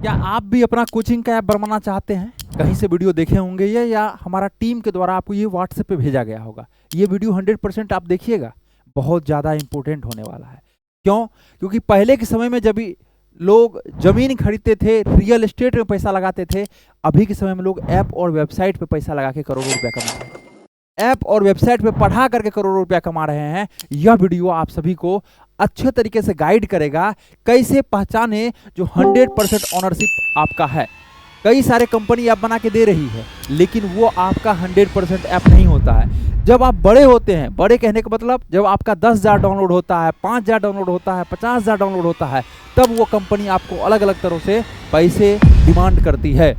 क्या आप भी अपना कोचिंग का ऐप बनवाना चाहते हैं? कहीं से वीडियो देखे होंगे ये, या हमारा टीम के द्वारा आपको ये व्हाट्सएप पे भेजा गया होगा। ये वीडियो 100% आप देखिएगा, बहुत ज़्यादा इंपॉर्टेंट होने वाला है। क्यों? क्योंकि पहले के समय में जब भी लोग ज़मीन खरीदते थे, रियल एस्टेट में पैसा लगाते थे, अभी के समय में लोग ऐप और वेबसाइट पे पैसा लगा के करोड़ों रुपया कमा रहे हैं। ऐप और वेबसाइट पे पढ़ा करके करोड़ों रुपया कमा रहे हैं। यह वीडियो आप सभी को अच्छे तरीके से गाइड करेगा, कैसे पहचाने जो 100% ओनरशिप आपका है। कई सारे कंपनी ऐप बना के दे रही है, लेकिन वो आपका 100% ऐप नहीं होता है। जब आप बड़े होते हैं, बड़े कहने का मतलब जब आपका 10,000 डाउनलोड होता है, 5,000 डाउनलोड होता है, 50,000 डाउनलोड होता है, तब वो कंपनी आपको अलग अलग तरह से पैसे डिमांड करती है।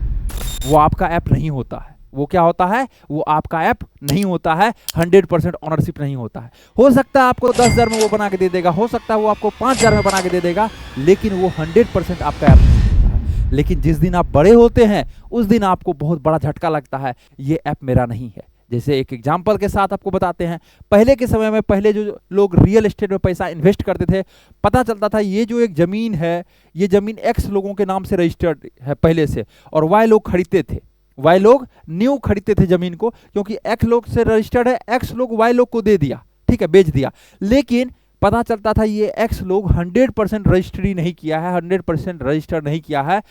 वो आपका ऐप नहीं होता है। वो क्या होता है? वो आपका ऐप नहीं होता है, 100% ओनरशिप नहीं होता है। हो सकता है आपको 10,000 में वो बना के दे देगा, हो सकता है वो आपको 5,000 में बना के दे देगा, लेकिन वो 100% आपका ऐप नहीं होता है। लेकिन जिस दिन आप बड़े होते हैं, उस दिन आपको बहुत बड़ा झटका लगता है, ये ऐप मेरा नहीं है। जैसे एक एग्जाम्पल के साथ आपको बताते हैं, पहले के समय में पहले जो लोग रियल एस्टेट में पैसा इन्वेस्ट करते थे, पता चलता था ये जो एक ज़मीन है, ये ज़मीन एक्स लोगों के नाम से रजिस्टर्ड है पहले से, और वाई लोग खरीदते थे। वाई लोग न्यू खरीदते थे जमीन को, क्योंकि एक्स लोग से रजिस्टर्ड है, एक्स लोग वाई लोग को दे दिया, ठीक है, बेच दिया। लेकिन पता चलता था ये एक्स लोग 100% रजिस्ट्री नहीं किया है, 100% रजिस्टर नहीं किया है,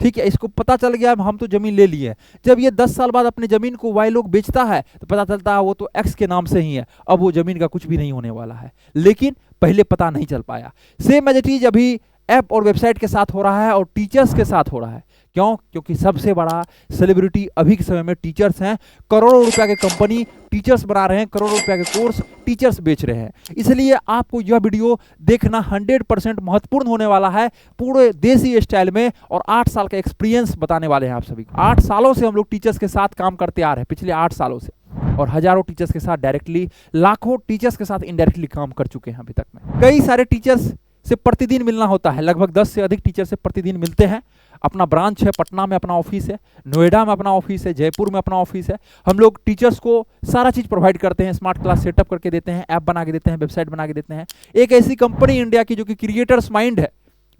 ठीक है। इसको पता चल गया हम तो जमीन ले लिए। जब ये 10 साल बाद अपनी जमीन को वाई लोग बेचता है, तो पता चलता है वो तो एक्स के नाम से ही है, अब वो जमीन का कुछ भी नहीं होने वाला है। लेकिन पहले पता नहीं चल पाया। सेम एज इट इज अभी ऐप और वेबसाइट के साथ हो रहा है, और टीचर्स के साथ हो रहा है। क्यों? क्योंकि सबसे बड़ा सेलिब्रिटी अभी के समय में टीचर्स हैं। करोड़ों रुपया के कंपनी टीचर्स बना रहे हैं, करोड़ों रुपया के कोर्स टीचर्स बेच रहे हैं। इसलिए आपको यह वीडियो देखना 100% महत्वपूर्ण होने वाला है, पूरे देसी स्टाइल में, और 8 साल का एक्सपीरियंस बताने वाले हैं आप सभी को। 8 सालों से हम लोग टीचर्स के साथ काम करते आ रहे हैं, पिछले 8 सालों से, और हजारों टीचर्स के साथ डायरेक्टली, लाखों टीचर्स के साथ इनडायरेक्टली काम कर चुके हैं अभी तक में। कई सारे टीचर्स से प्रतिदिन मिलना होता है, लगभग 10 से अधिक टीचर से प्रतिदिन मिलते हैं। अपना ब्रांच है, पटना में अपना ऑफिस है, नोएडा में अपना ऑफिस है, जयपुर में अपना ऑफिस है। हम लोग टीचर्स को सारा चीज़ प्रोवाइड करते हैं, स्मार्ट क्लास सेटअप करके देते हैं, ऐप बना के देते हैं, वेबसाइट बना के देते हैं। एक ऐसी कंपनी इंडिया की जो कि क्रिएटर्स माइंड है,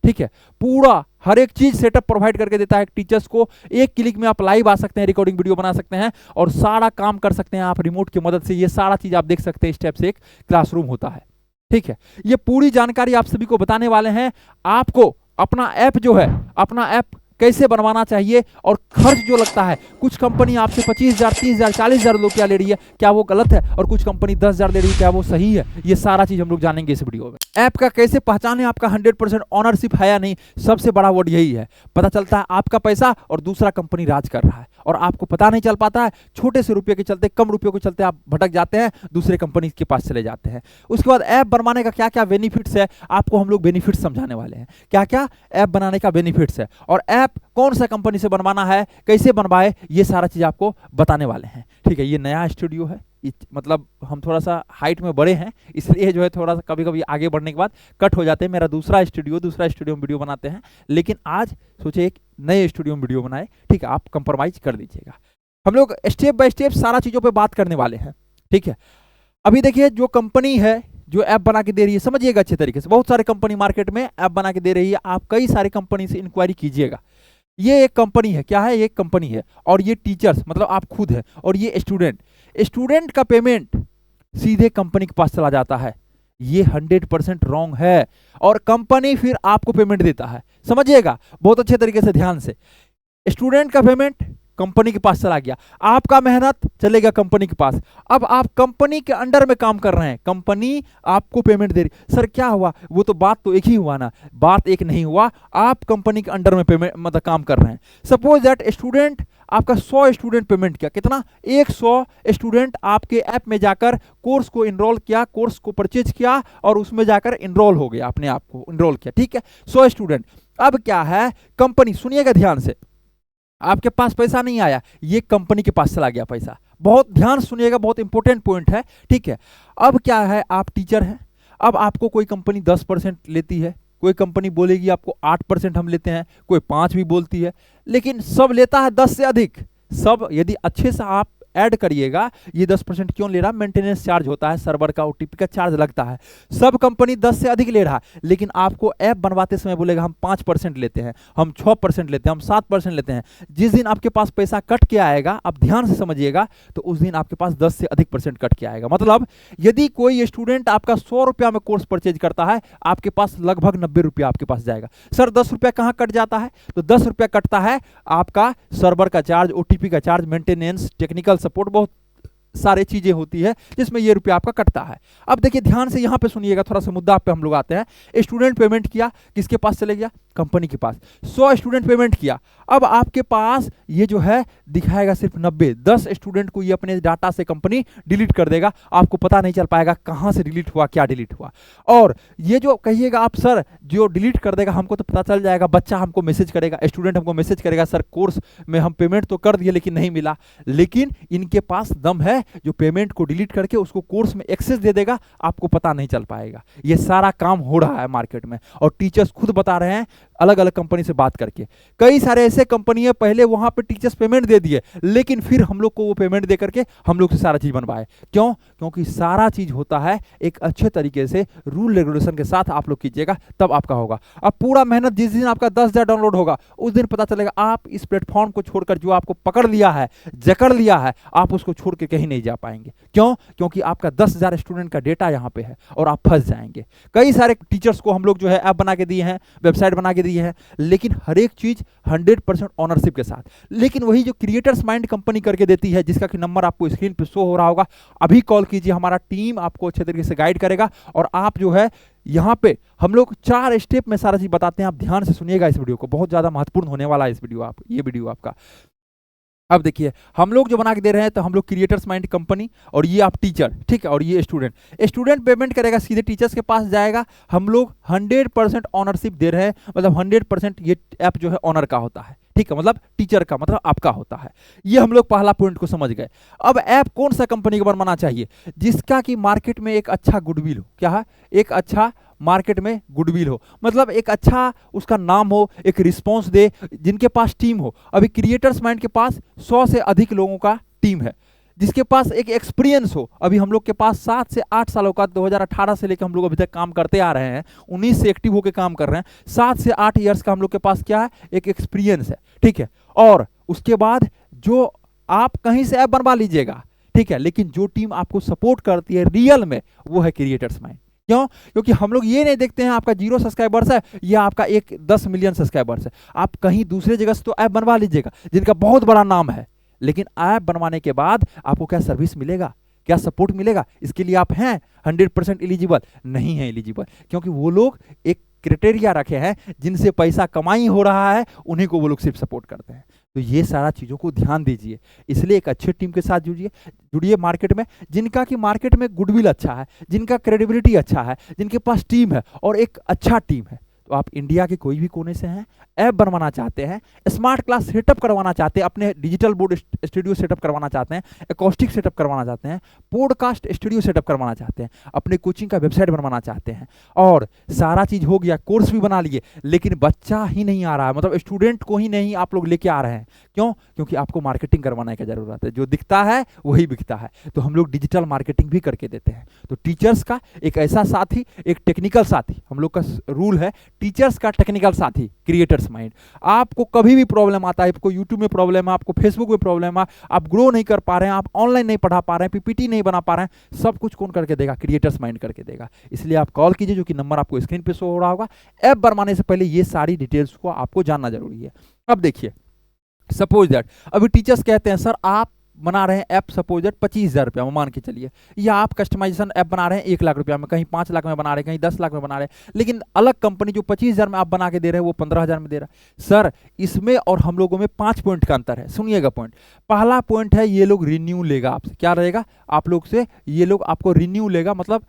ठीक है, पूरा हर एक चीज सेटअप प्रोवाइड करके देता है टीचर्स को। एक क्लिक में आप लाइव आ सकते हैं, रिकॉर्डिंग वीडियो बना सकते हैं, और सारा काम कर सकते हैं आप रिमोट की मदद से। ये सारा चीज आप देख सकते हैं, इस टाइप से एक क्लासरूम होता है, ठीक है। ये पूरी जानकारी आप सभी को बताने वाले हैं। आपको अपना ऐप जो है, अपना ऐप कैसे बनवाना चाहिए, और खर्च जो लगता है, कुछ कंपनी आपसे 25,000, 30,000, 40,000 रुपया ले रही है, क्या वो गलत है? और कुछ कंपनी 10,000 ले रही है, क्या वो सही है? ये सारा चीज हम लोग जानेंगे इस वीडियो में। ऐप का कैसे पहचाने आपका 100% ओनरशिप है या नहीं, सबसे बड़ा वर्ड यही है। पता चलता है आपका पैसा और दूसरा कंपनी राज कर रहा है, और आपको पता नहीं चल पाता है। छोटे से रुपये के चलते, कम रुपयों के चलते आप भटक जाते हैं, दूसरे कंपनी के पास चले जाते हैं। उसके बाद ऐप बनवाने का क्या क्या बेनिफिट्स है, आपको हम लोग बेनिफिट्स समझाने वाले हैं। क्या क्या ऐप बनाने का बेनिफिट्स है, और ऐप कौन सा कंपनी से बनवाना है, कैसे बनवाए, ये सारा चीज आपको बताने वाले हैं, ठीक है। ये नया स्टूडियो है, मतलब हम थोड़ा सा हाइट में बड़े हैं, इसलिए जो है थोड़ा सा कभी कभी आगे बढ़ने के बाद कट हो जाते हैं। मेरा दूसरा स्टूडियो में वीडियो बनाते हैं, लेकिन आज सोचे एक नए स्टूडियो में वीडियो बनाए, ठीक है। आप कंप्रोमाइज कर दीजिएगा। हम लोग स्टेप बाय स्टेप सारा चीजों पे बात करने वाले हैं, ठीक है। अभी देखिए, जो कंपनी है जो ऐप बना के दे रही है, समझिएगा अच्छे तरीके से। बहुत सारे कंपनी मार्केट में ऐप बना के दे रही है, आप कई सारे कंपनी से इंक्वायरी कीजिएगा। ये एक कंपनी है, क्या है? ये एक कंपनी है, और ये टीचर्स मतलब आप खुद हैं, और ये स्टूडेंट का पेमेंट सीधे कंपनी के पास चला जाता है। ये 100% रॉन्ग है, और कंपनी फिर आपको पेमेंट देता है। समझिएगा बहुत अच्छे तरीके से, ध्यान से। स्टूडेंट का पेमेंट कंपनी के पास चला गया, आपका मेहनत चलेगा कंपनी के पास। अब आप कंपनी के अंडर में काम कर रहे हैं, कंपनी आपको पेमेंट दे रही। सर क्या हुआ? वो तो बात तो एक ही हुआ ना। बात एक नहीं हुआ, आप कंपनी के अंडर में पेमेंट मतलब काम कर रहे हैं। सपोज दैट स्टूडेंट, आपका 100 स्टूडेंट पेमेंट किया, कितना? 100 स्टूडेंट आपके ऐप में जाकर कोर्स को इनरोल किया, कोर्स को परचेज किया, और उसमें जाकर इनरोल हो गया, अपने आप को इनरोल किया, ठीक है। 100 स्टूडेंट। अब क्या है, कंपनी, सुनिएगा ध्यान से, आपके पास पैसा नहीं आया, ये कंपनी के पास चला गया पैसा। बहुत ध्यान सुनिएगा, बहुत इंपॉर्टेंट पॉइंट है, ठीक है। अब क्या है, आप टीचर हैं, अब आपको कोई कंपनी 10% लेती है, कोई कंपनी बोलेगी आपको 8% हम लेते हैं, कोई 5 भी बोलती है, लेकिन सब लेता है 10 से अधिक। सब, यदि अच्छे से आप ऐड करिएगा, ये 10% क्यों ले रहा है? मेंटेनेंस चार्ज होता है, सर्वर का ओटीपी का चार्ज लगता है। सब कंपनी 10 से अधिक ले रहा है, लेकिन आपको ऐप बनवाते समय बोलेगा हम 5% लेते हैं, हम 6% लेते हैं, हम 7% लेते हैं। जिस दिन आपके पास पैसा कट के आएगा, आप ध्यान से समझिएगा, तो उस दिन आपके पास 10 से अधिक % कट के आएगा। मतलब यदि कोई स्टूडेंट आपका 100 रुपया में कोर्स परचेज करता है, आपके पास लगभग 90 रुपया आपके पास जाएगा। सर 10 रुपया कहां कट जाता है? तो 10 रुपया कटता है आपका सर्वर का चार्ज, ओटीपी का चार्ज, मेंटेनेंस, टेक्निकल सपोर्ट, बहुत सारे चीजें होती है जिसमें ये रुपया आपका कटता है। अब देखिए ध्यान से यहां पे सुनिएगा, थोड़ा सा मुद्दा पे हम लोग आते हैं। स्टूडेंट पेमेंट किया, किसके पास चले गया? कंपनी के पास। 100 स्टूडेंट पेमेंट किया, अब आपके पास ये जो है दिखाएगा सिर्फ 90। 10 स्टूडेंट को ये अपने डाटा से कंपनी डिलीट कर देगा, आपको पता नहीं चल पाएगा कहां से डिलीट हुआ, क्या डिलीट हुआ। और ये जो कहिएगा आप सर जो डिलीट कर देगा हमको तो पता चल जाएगा, बच्चा हमको मैसेज करेगा, स्टूडेंट हमको मैसेज करेगा, सर कोर्स में हम पेमेंट तो कर दिए लेकिन नहीं मिला। लेकिन इनके पास दम है जो पेमेंट को डिलीट करके उसको कोर्स में एक्सेस दे देगा, आपको पता नहीं चल पाएगा। ये सारा काम हो रहा है मार्केट में, और टीचर्स खुद बता रहे हैं अलग अलग कंपनी से बात करके। कई सारे ऐसे कंपनी है पहले वहां पे टीचर्स पेमेंट दे दिए, लेकिन फिर हम लोग को वो पेमेंट दे करके हम लोग से सारा चीज बनवाए। क्यों? क्योंकि सारा चीज होता है एक अच्छे तरीके से रूल रेगुलेशन के साथ आप लोग कीजिएगा, तब आपका होगा। अब पूरा मेहनत जिस दिन आपका 10,000 डाउनलोड होगा उस दिन पता चलेगा आप इस प्लेटफॉर्म को छोड़कर, जो आपको पकड़ लिया है, जकड़ लिया है, आप उसको छोड़ के कहीं नहीं जा पाएंगे। क्यों? क्योंकि आपका 10,000 स्टूडेंट का डेटा यहां पे है और आप फंस जाएंगे। कई सारे टीचर्स को हम लोग जो है ऐप बना के दिए हैं, वेबसाइट बना के दिए हैं, लेकिन हर एक चीज 100% ऑनरशिप के साथ। लेकिन वही जो क्रिएटर्स माइंड कंपनी करके देती है, जिसका कि नंबर आपको स्क्रीन पे शो हो रहा होगा, अभी कॉल कीजिए, हमारा टीम आपको अच्छे तरीके से गाइड करेगा। और आप जो है यहाँ पे हम लोग 4 स्टेप में सारा चीज बताते हैं, आप ध्यान से सुनिएगा इस वीडियो को, बहुत ज्यादा महत्वपूर्ण होने वाला है इस वीडियो, ये वीडियो आपका। अब देखिए हम लोग जो बना के दे रहे हैं, तो हम लोग क्रिएटर्स माइंड कंपनी, और ये आप टीचर, ठीक है, और ये स्टूडेंट पेमेंट करेगा, सीधे टीचर्स के पास जाएगा। हम लोग 100% ऑनरशिप दे रहे हैं, मतलब 100% ये ऐप जो है ऑनर का होता है, ठीक है, मतलब टीचर का, मतलब आपका होता है। ये हम लोग पहला पॉइंट को समझ गए। अब ऐप कौन सा कंपनी का बनवाना चाहिए? जिसका कि मार्केट में एक अच्छा गुडविल हो। क्या है? एक अच्छा मार्केट में गुडविल हो, मतलब एक अच्छा उसका नाम हो, एक रिस्पॉन्स दे, जिनके पास टीम हो। अभी क्रिएटर्स माइंड के पास 100 से अधिक लोगों का टीम है, जिसके पास एक एक्सपीरियंस हो। अभी हम लोग के पास 7 से 8 सालों का, 2018 से लेकर हम लोग अभी तक काम करते आ रहे हैं, 19 से एक्टिव होकर काम कर रहे हैं, 7 से 8 ईयर्स का हम लोग के पास क्या है? एक एक्सपीरियंस है, ठीक है। और उसके बाद जो आप कहीं से ऐप बनवा लीजिएगा, ठीक है, लेकिन जो टीम आपको सपोर्ट करती है रियल में, वो है क्रिएटर्स माइंड। क्यों? क्योंकि हम लोग ये नहीं देखते हैं आपका 0 सब्सक्राइबर्स है या आपका 10 मिलियन सब्सक्राइबर्स है। आप कहीं दूसरे जगह से तो ऐप बनवा लीजिएगा जिनका बहुत बड़ा नाम है, लेकिन ऐप बनवाने के बाद आपको क्या सर्विस मिलेगा, क्या सपोर्ट मिलेगा? इसके लिए आप हैं 100% एलिजिबल? नहीं है एलिजिबल, क्योंकि वो लोग एक क्राइटेरिया रखे हैं, जिनसे पैसा कमाई हो रहा है उन्हीं को वो लोग सिर्फ सपोर्ट करते हैं। तो ये सारा चीज़ों को ध्यान दीजिए, इसलिए एक अच्छे टीम के साथ जुड़िए मार्केट में, जिनका कि मार्केट में गुडविल अच्छा है, जिनका क्रेडिबिलिटी अच्छा है, जिनके पास टीम है और एक अच्छा टीम है। तो आप इंडिया के कोई भी कोने से हैं, ऐप बनवाना चाहते हैं, स्मार्ट क्लास सेटअप करवाना चाहते हैं, अपने डिजिटल बोर्ड स्टूडियो सेटअप करवाना चाहते हैं, एकॉस्टिक सेटअप करवाना चाहते हैं, पॉडकास्ट स्टूडियो सेटअप करवाना चाहते हैं, अपने कोचिंग का वेबसाइट बनवाना चाहते हैं, और सारा चीज़ हो गया, कोर्स भी बना लिए, लेकिन बच्चा ही नहीं आ रहा है, मतलब स्टूडेंट को ही नहीं आप लोग लेके आ रहे हैं। क्यों? क्योंकि आपको मार्केटिंग करवाने की जरूरत है, जो दिखता है वही बिकता है। तो हम लोग डिजिटल मार्केटिंग भी करके देते हैं। तो टीचर्स का एक ऐसा साथी, एक टेक्निकल साथी, हम लोग का रूल है टीचर्स का टेक्निकल साथी क्रिएटर्स माइंड। आपको कभी भी प्रॉब्लम आता है, आपको यूट्यूब में प्रॉब्लम है, आपको फेसबुक में प्रॉब्लम है, आप ग्रो नहीं कर पा रहे हैं, आप ऑनलाइन नहीं पढ़ा पा रहे हैं, पीपीटी नहीं बना पा रहे हैं, सब कुछ कौन करके देगा? क्रिएटर्स माइंड करके देगा। इसलिए आप कॉल कीजिए, जो कि नंबर आपको स्क्रीन पे शो हो रहा होगा। ऐप बनवाने से पहले ये सारी डिटेल्स को आपको जानना जरूरी है। अब देखिए, सपोज दैट अभी टीचर्स कहते हैं सर आप बना रहे हैं ऐप, सपोज दैट 25,000 रुपया में मान के चलिए, या आप कस्टमाइजेशन ऐप बना रहे हैं 1 लाख रुपया में, कहीं 5 लाख में बना रहे हैं, कहीं 10 लाख में बना रहे हैं, लेकिन अलग कंपनी जो 25,000 में आप बना के दे रहे हैं वो 15,000 में दे रहा है। सर इसमें और हम लोगों में 5 पॉइंट का अंतर है। सुनिएगा पॉइंट, पहला पॉइंट है ये लोग रिन्यू लेगा आपसे। क्या रहेगा? आप लोग से ये लोग आपको रिन्यू लेगा, मतलब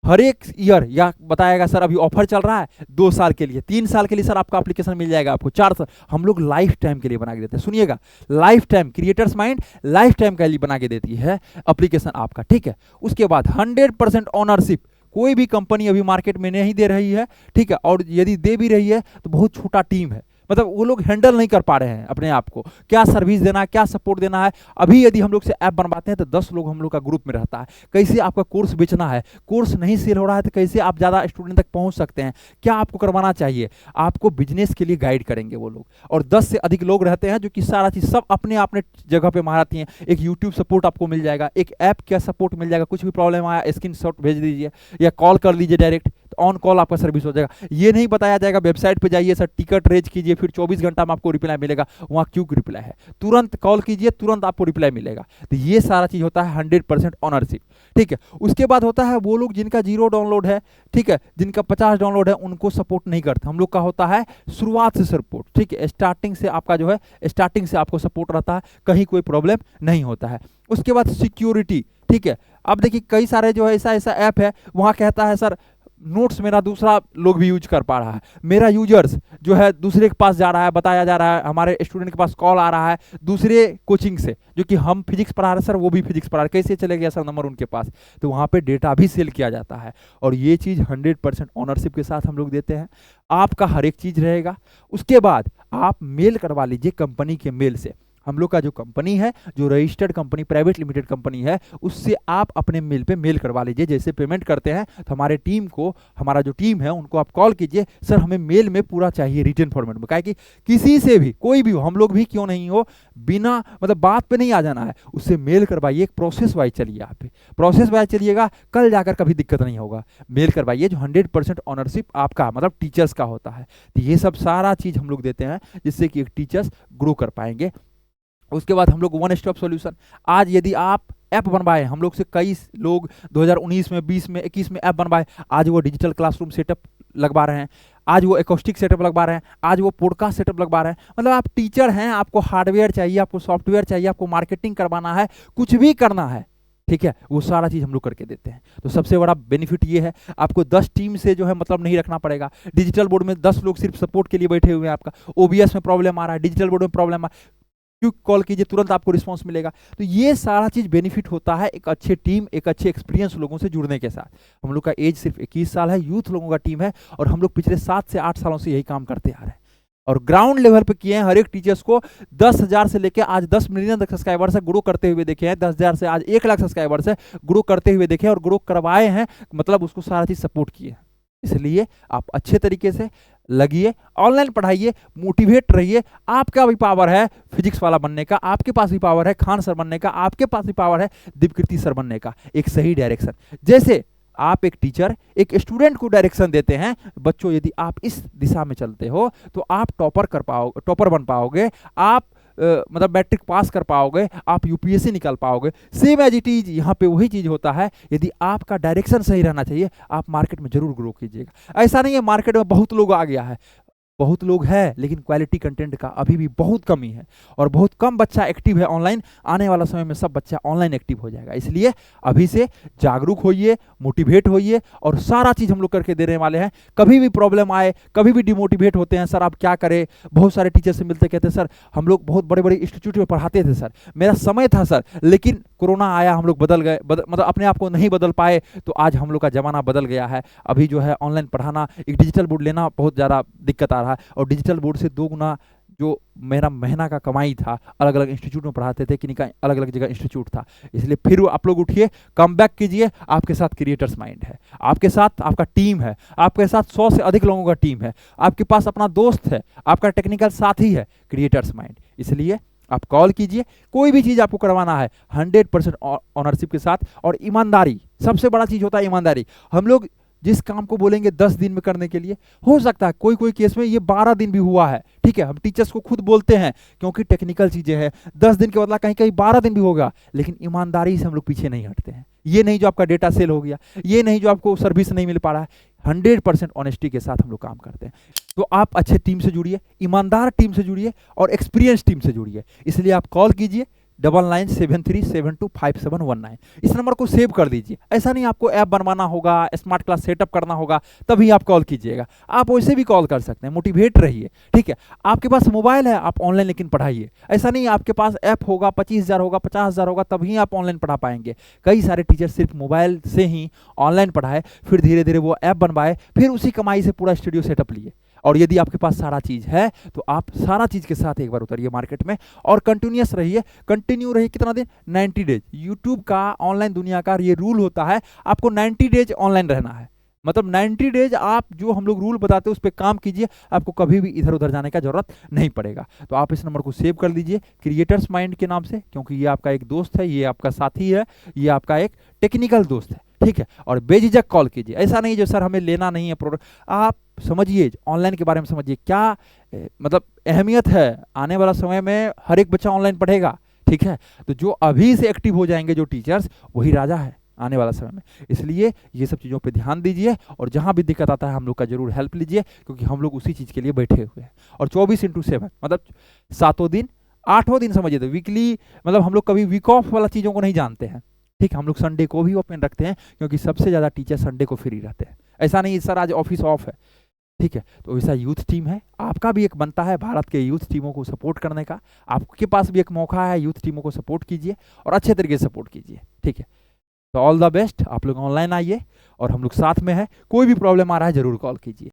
हर एक ईयर, या बताएगा सर अभी ऑफर चल रहा है 2 साल के लिए, 3 साल के लिए सर आपका एप्लीकेशन मिल जाएगा, आपको 4 साल। हम लोग लाइफ टाइम के लिए बना के देते हैं। सुनिएगा, life time, creators mind life time के लिए बना के देती है एप्लीकेशन आपका, ठीक है। उसके बाद 100% ऑनरशिप, कोई भी कंपनी अभी मार्केट में नहीं दे रही है, ठीक है, और यदि दे भी रही है तो बहुत छोटा टीम है, मतलब वो लोग हैंडल नहीं कर पा रहे हैं अपने आप को, क्या सर्विस देना है, क्या सपोर्ट देना है। अभी यदि हम लोग से ऐप बनवाते हैं तो 10 लोग हम लोग का ग्रुप में रहता है, कैसे आपका कोर्स बेचना है, कोर्स नहीं सेल हो रहा है तो कैसे आप ज़्यादा स्टूडेंट तक पहुंच सकते हैं, क्या आपको करवाना चाहिए, आपको बिजनेस के लिए गाइड करेंगे वो लोग। और 10 से अधिक लोग रहते हैं जो कि सारा चीज़ सब अपने अपने जगह पे महारथी हैं। एक यूट्यूब सपोर्ट आपको मिल जाएगा, एक ऐप का सपोर्ट मिल जाएगा, कुछ भी प्रॉब्लम आया स्क्रीनशॉट भेज दीजिए या कॉल कर लीजिए डायरेक्ट, तो ऑन कॉल आपका सर्विस हो जाएगा। ये नहीं बताया जाएगा वेबसाइट पे जाइए सर टिकट रेज कीजिए फिर 24 घंटा में आपको रिप्लाई मिलेगा, वहाँ क्यों रिप्लाई है, तुरंत कॉल कीजिए तुरंत आपको रिप्लाई मिलेगा। तो ये सारा चीज़ होता है 100% ऑनरशिप, ठीक है। उसके बाद होता है वो लोग जिनका 0 डाउनलोड है, ठीक है, जिनका 50 डाउनलोड है, उनको सपोर्ट नहीं करते हम लोग का होता है शुरुआत से सपोर्ट, ठीक है। स्टार्टिंग से आपका जो है स्टार्टिंग से आपको सपोर्ट रहता है, कहीं कोई प्रॉब्लम नहीं होता है। उसके बाद सिक्योरिटी, ठीक है। अब देखिए कई सारे जो है ऐसा ऐसा ऐप है, वहाँ कहता है सर नोट्स मेरा दूसरा लोग भी यूज कर पा रहा है, मेरा यूजर्स जो है दूसरे के पास जा रहा है, बताया जा रहा है, हमारे स्टूडेंट के पास कॉल आ रहा है दूसरे कोचिंग से, जो कि हम फिजिक्स पढ़ा रहे हैं सर वो भी फिजिक्स पढ़ा रहे, कैसे चले गया सर नंबर उनके पास, तो वहाँ पे डेटा भी सेल किया जाता है। और ये चीज़ 100% ऑनरशिप के साथ हम लोग देते हैं, आपका हर एक चीज़ रहेगा। उसके बाद आप मेल करवा लीजिए कंपनी के मेल से, हम लोग का जो कंपनी है, जो registered company private limited company है, उससे आप अपने मेल पे मेल करवा लीजिए। जैसे पेमेंट करते हैं तो हमारे टीम को, हमारा जो टीम है उनको आप कॉल कीजिए, सर हमें मेल में पूरा चाहिए रिटन फॉर्मेट में, कि किसी से भी कोई भी हो, हम लोग भी क्यों नहीं हो, बिना मतलब बात पे नहीं आ जाना है, उससे मेल करवाइए। एक प्रोसेस वाइज चलिए, आप पे प्रोसेस वाइज चलिएगा, कल जाकर कभी दिक्कत नहीं होगा। मेल करवाइए, जो 100% ऑनरशिप आपका मतलब टीचर्स का होता है। तो ये सब सारा चीज़ हम लोग देते हैं जिससे कि एक टीचर्स ग्रो कर पाएंगे। उसके बाद हम लोग वन स्टॉप सॉल्यूशन, आज यदि आप ऐप बनवाए, हम लोग से कई लोग 2019 में 20 में 21 में ऐप बनवाए, आज वो डिजिटल क्लासरूम सेटअप लगवा रहे हैं, आज वो एकॉस्टिक सेटअप लगवा रहे हैं, आज वो पॉडकास्ट सेटअप लगवा रहे हैं। मतलब आप टीचर हैं, आपको हार्डवेयर चाहिए, आपको सॉफ्टवेयर चाहिए, आपको मार्केटिंग करवाना है, कुछ भी करना है, ठीक है, वो सारा चीज़ हम लोग करके देते हैं। तो सबसे बड़ा बेनिफिट ये है, आपको 10 टीम से जो है मतलब नहीं रखना पड़ेगा। डिजिटल बोर्ड में 10 लोग सिर्फ सपोर्ट के लिए बैठे हुए हैं, आपका ओबीएस में प्रॉब्लम आ रहा है, डिजिटल बोर्ड में प्रॉब्लम आ रहा है, क्विक कॉल कीजिए तुरंत आपको रिस्पांस मिलेगा। तो ये सारा चीज़ बेनिफिट होता है एक अच्छे टीम, एक अच्छे एक्सपीरियंस लोगों से जुड़ने के साथ। हम लोग का एज सिर्फ 21 साल है, यूथ लोगों का टीम है, और हम लोग पिछले 7 से 8 सालों से यही काम करते आ रहे हैं, और ग्राउंड लेवल पे किए हैं। हर एक टीचर्स को 10,000 से लेकर आज 10 मिलियन तक सब्सक्राइबर से ग्रो करते हुए देखे हैं, 10,000 से आज 1 लाख सब्सक्राइबर से ग्रो करते हुए देखे, और ग्रो करवाए हैं, मतलब उसको सारा चीज़ सपोर्ट किए। इसलिए आप अच्छे तरीके से लगिए, ऑनलाइन पढ़ाइए, मोटिवेट रहिए। आपका भी पावर है फिजिक्स वाला बनने का, आपके पास भी पावर है खान सर बनने का, आपके पास भी पावर है दीपकृति सर बनने का। एक सही डायरेक्शन, जैसे आप एक टीचर एक स्टूडेंट को डायरेक्शन देते हैं, बच्चों यदि आप इस दिशा में चलते हो तो आप टॉपर बन पाओगे, आप मतलब मैट्रिक पास कर पाओगे, आप यूपीएससी निकाल पाओगे। सेम एज इट इज यहाँ पे वही चीज़ होता है। यदि आपका डायरेक्शन सही रहना चाहिए, आप मार्केट में जरूर ग्रो कीजिएगा। ऐसा नहीं है मार्केट में बहुत लोग आ गया है, बहुत लोग हैं, लेकिन क्वालिटी कंटेंट का अभी भी बहुत कमी है, और बहुत कम बच्चा एक्टिव है ऑनलाइन। आने वाला समय में सब बच्चा ऑनलाइन एक्टिव हो जाएगा। इसलिए अभी से जागरूक होइए, मोटिवेट होइए, और सारा चीज़ हम लोग करके देने वाले हैं। कभी भी प्रॉब्लम आए, कभी भी डिमोटिवेट होते हैं, सर आप क्या करें, बहुत सारे टीचर से मिलते कहते हैं सर हम लोग बहुत बड़े बड़े इंस्टीट्यूट में पढ़ाते थे सर, मेरा समय था सर, लेकिन कोरोना आया, हम लोग बदल गए, मतलब अपने आप को नहीं बदल पाए, तो आज हम लोग का ज़माना बदल गया है। अभी जो है ऑनलाइन पढ़ाना, एक डिजिटल बोर्ड लेना बहुत ज़्यादा दिक्कत आ रहा है, और डिजिटल बोर्ड से 2 गुना जो मेरा महीना का कमाई था, अलग अलग इंस्टीट्यूट में पढ़ाते थे, किन्हीं का अलग अलग जगह इंस्टीट्यूट था। इसलिए फिर आप लोग उठिए, कम बैक कीजिए। आपके साथ क्रिएटर्स माइंड है, आपके साथ आपका टीम है, आपके साथ 100 से अधिक लोगों का टीम है, आपके पास अपना दोस्त है, आपका टेक्निकल साथी है, क्रिएटर्स माइंड। इसलिए आप कॉल कीजिए, कोई भी चीज़ आपको करवाना है 100% ऑनरशिप के साथ, और ईमानदारी सबसे बड़ा चीज़ होता है। ईमानदारी, हम लोग जिस काम को बोलेंगे 10 दिन में करने के लिए, हो सकता है कोई केस में ये 12 दिन भी हुआ है, ठीक है, हम टीचर्स को खुद बोलते हैं क्योंकि टेक्निकल चीज़ें हैं, 10 दिन के बदला कहीं कहीं 12 दिन भी होगा, लेकिन ईमानदारी से हम लोग पीछे नहीं हटते हैं। ये नहीं जो आपका डेटा सेल हो गया, ये नहीं जो आपको सर्विस नहीं मिल पा रहा है, 100% ऑनेस्टी के साथ हम लोग काम करते हैं। तो आप अच्छे टीम से जुड़िए, ईमानदार टीम से जुड़िए, और एक्सपीरियंस टीम से जुड़िए। इसलिए आप कॉल कीजिए 9973725719, इस नंबर को सेव कर दीजिए। ऐसा नहीं आपको ऐप बनवाना होगा, स्मार्ट क्लास सेटअप करना होगा तभी आप कॉल कीजिएगा, आप वैसे भी कॉल कर सकते हैं। मोटिवेट रहिए, ठीक है। आपके पास मोबाइल है, आप ऑनलाइन लेकिन पढ़ाइए। ऐसा नहीं आपके पास ऐप होगा, 25,000 होगा, 50,000 होगा, तभी आप ऑनलाइन पढ़ा पाएंगे। कई सारे टीचर सिर्फ मोबाइल से ही ऑनलाइन पढ़ाए, फिर धीरे धीरे वो ऐप बनवाए, फिर उसी कमाई से पूरा स्टूडियो सेटअप लिए, और यदि आपके पास सारा चीज़ है तो आप सारा चीज़ के साथ एक बार उतरिए मार्केट में और कंटिन्यूअस रहिए। कंटिन्यू रहिए कितना दिन? 90 डेज। यूट्यूब का, ऑनलाइन दुनिया का ये रूल होता है, आपको 90 डेज ऑनलाइन रहना है। मतलब 90 डेज आप जो हम लोग रूल बताते हैं उस पर काम कीजिए, आपको कभी भी इधर उधर जाने का जरूरत नहीं पड़ेगा। तो आप इस नंबर को सेव कर लीजिए क्रिएटर्स माइंड के नाम से, क्योंकि ये आपका एक दोस्त है, ये आपका साथी है, ये आपका एक टेक्निकल दोस्त है, ठीक है। और बेझिझक कॉल कीजिए। ऐसा नहीं जो सर हमें लेना नहीं है प्रोडक्ट, आप समझिए ऑनलाइन के बारे में, समझिए क्या मतलब अहमियत है। आने वाला समय में हर एक बच्चा ऑनलाइन पढ़ेगा, ठीक है। तो जो अभी से एक्टिव हो जाएंगे जो टीचर्स, वही राजा है आने वाला समय में। इसलिए ये सब चीज़ों पे ध्यान दीजिए और जहाँ भी दिक्कत आता है हम लोग का जरूर हेल्प लीजिए, क्योंकि हम लोग उसी चीज़ के लिए बैठे हुए हैं। और 24/7 मतलब 7 दिन 8 दिन समझिए, तो वीकली मतलब हम लोग कभी वीक ऑफ वाला चीज़ों को नहीं जानते हैं, ठीक है। हम लोग संडे को भी ओपन रखते हैं, क्योंकि सबसे ज़्यादा टीचर संडे को फ्री रहते हैं। ऐसा नहीं सर आज ऑफिस ऑफ है, ठीक है। तो ऐसा यूथ टीम है, आपका भी एक बनता है भारत के यूथ टीमों को सपोर्ट करने का। आपके पास भी एक मौका है, यूथ टीमों को सपोर्ट कीजिए और अच्छे तरीके से सपोर्ट कीजिए, ठीक है। तो ऑल द बेस्ट, आप लोग ऑनलाइन आइए और हम लोग साथ में हैं। कोई भी प्रॉब्लम आ रहा है जरूर कॉल कीजिए।